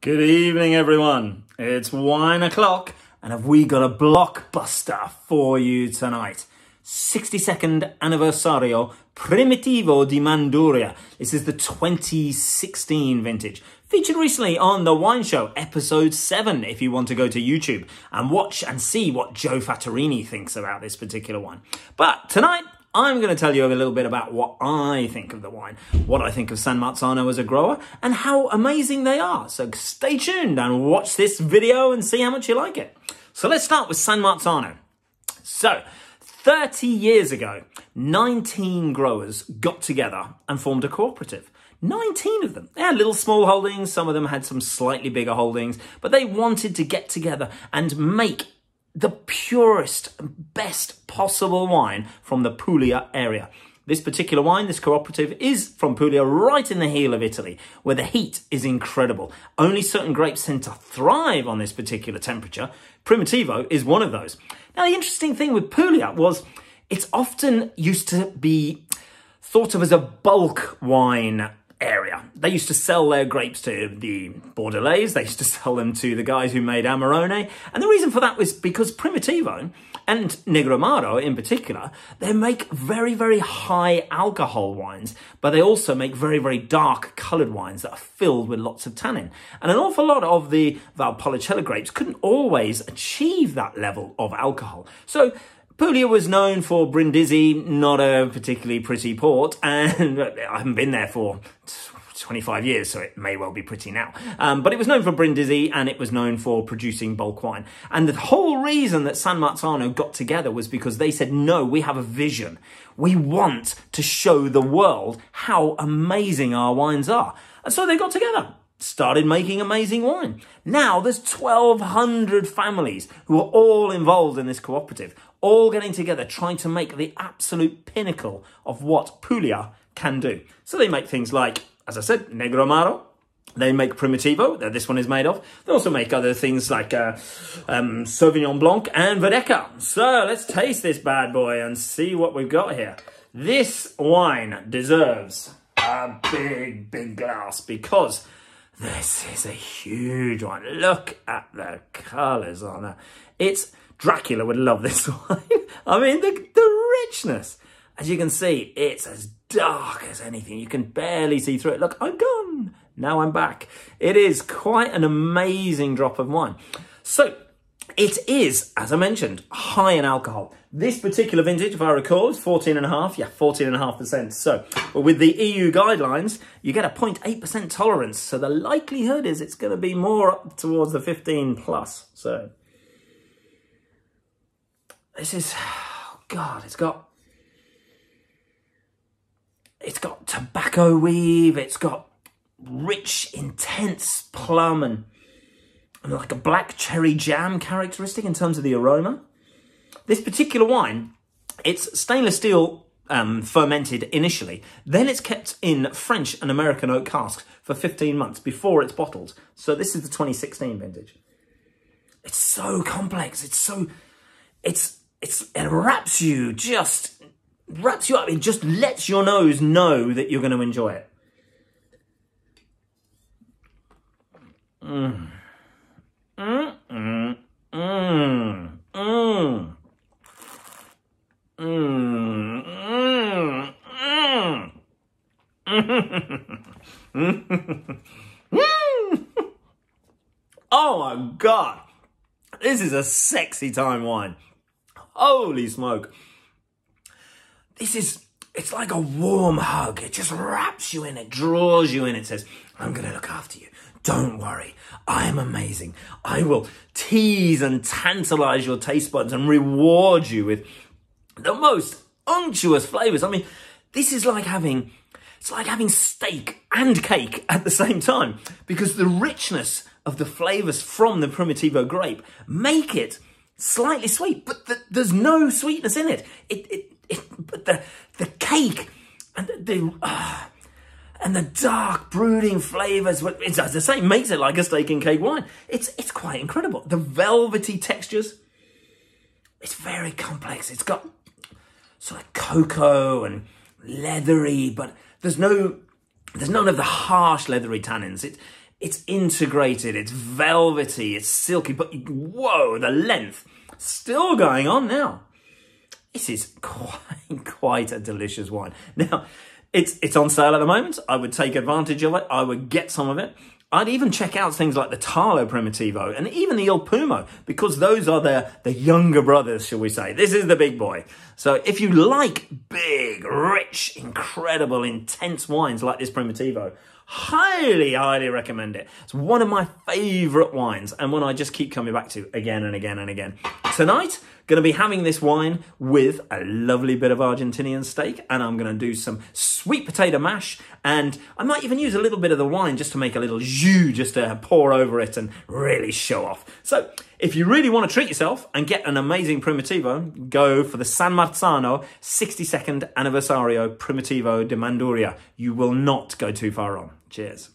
Good evening, everyone. It's wine o'clock, and have we got a blockbuster for you tonight? 62nd Anniversario Primitivo Di Manduria. This is the 2016 vintage. Featured recently on The Wine Show, episode 7, if you want to go to YouTube and watch and see what Joe Fattorini thinks about this particular wine. But tonight, I'm going to tell you a little bit about what I think of the wine, what I think of San Marzano as a grower, and how amazing they are. So stay tuned and watch this video and see how much you like it. So let's start with San Marzano. So 30 years ago, 19 growers got together and formed a cooperative. 19 of them. They had little small holdings. Some of them had some slightly bigger holdings, but they wanted to get together and make the purest, best possible wine from the Puglia area. This particular wine, this cooperative, is from Puglia, right in the heel of Italy, where the heat is incredible. Only certain grapes tend to thrive on this particular temperature. Primitivo is one of those. Now, the interesting thing with Puglia was it's often used to be thought of as a bulk wine area. They used to sell their grapes to the Bordelais. They used to sell them to the guys who made Amarone. And the reason for that was because Primitivo and Negromaro in particular, they make very, very high alcohol wines, but they also make very, very dark coloured wines that are filled with lots of tannin. And an awful lot of the Valpolicella grapes couldn't always achieve that level of alcohol. So Puglia was known for Brindisi, not a particularly pretty port, and I haven't been there for 25 years, so it may well be pretty now. But it was known for Brindisi, and it was known for producing bulk wine. And the whole reason that San Marzano got together was because they said, no, we have a vision. We want to show the world how amazing our wines are. And so they got together, started making amazing wine. Now there's 1,200 families who are all involved in this cooperative, all getting together, trying to make the absolute pinnacle of what Puglia can do. So they make things like, as I said, Negromaro. They make Primitivo, that this one is made of. They also make other things like Sauvignon Blanc and Vodka. So let's taste this bad boy and see what we've got here. This wine deserves a big, big glass because this is a huge one. Look at the colours on it. It's Dracula would love this wine. I mean, the richness. As you can see, it's as dark as anything. You can barely see through it. Look, I'm gone. Now I'm back. It is quite an amazing drop of wine. So it is, as I mentioned, high in alcohol. This particular vintage, if I recall, is 14.5%. Yeah, 14.5%. So but with the EU guidelines, you get a 0.8% tolerance. So the likelihood is it's going to be more up towards the 15 plus. So this is, oh God, it's got tobacco weave, it's got rich, intense plum and like a black cherry jam characteristic in terms of the aroma. This particular wine, it's stainless steel fermented initially, then it's kept in French and American oak casks for 15 months before it's bottled. So this is the 2016 vintage. It's so complex, it wraps you up. It just lets your nose know that you're going to enjoy it. Mm. Mm, mm, mm, mm. Mm, mm, mm. Oh my God. This is a sexy time wine. Holy smoke. It's like a warm hug. It just wraps you in, it draws you in. It says, I'm going to look after you. Don't worry. I am amazing. I will tease and tantalize your taste buds and reward you with the most unctuous flavors. I mean, this is like having, it's like having steak and cake at the same time, because the richness of the flavors from the Primitivo grape make it slightly sweet, but there's no sweetness in it. But the cake and the dark brooding flavors, as I say, makes it like a steak and cake wine. It's quite incredible. The velvety textures, it's very complex. It's got sort of cocoa and leathery, but there's none of the harsh leathery tannins. It's integrated, it's velvety, it's silky, but whoa, the length. Still going on now. This is quite a delicious wine. Now, it's on sale at the moment. I would take advantage of it. I would get some of it. I'd even check out things like the Talo Primitivo and even the Il Pumo, because those are the younger brothers, shall we say. This is the big boy. So if you like big, rich, incredible, intense wines like this Primitivo, highly recommend it. It's one of my favourite wines and one I just keep coming back to again and again and again. Tonight, going to be having this wine with a lovely bit of Argentinian steak, and I'm going to do some sweet potato mash, and I might even use a little bit of the wine just to make a little jus, just to pour over it and really show off. So if you really want to treat yourself and get an amazing Primitivo, go for the San Marzano 62nd Anniversario Primitivo Di Manduria. You will not go too far wrong. Cheers.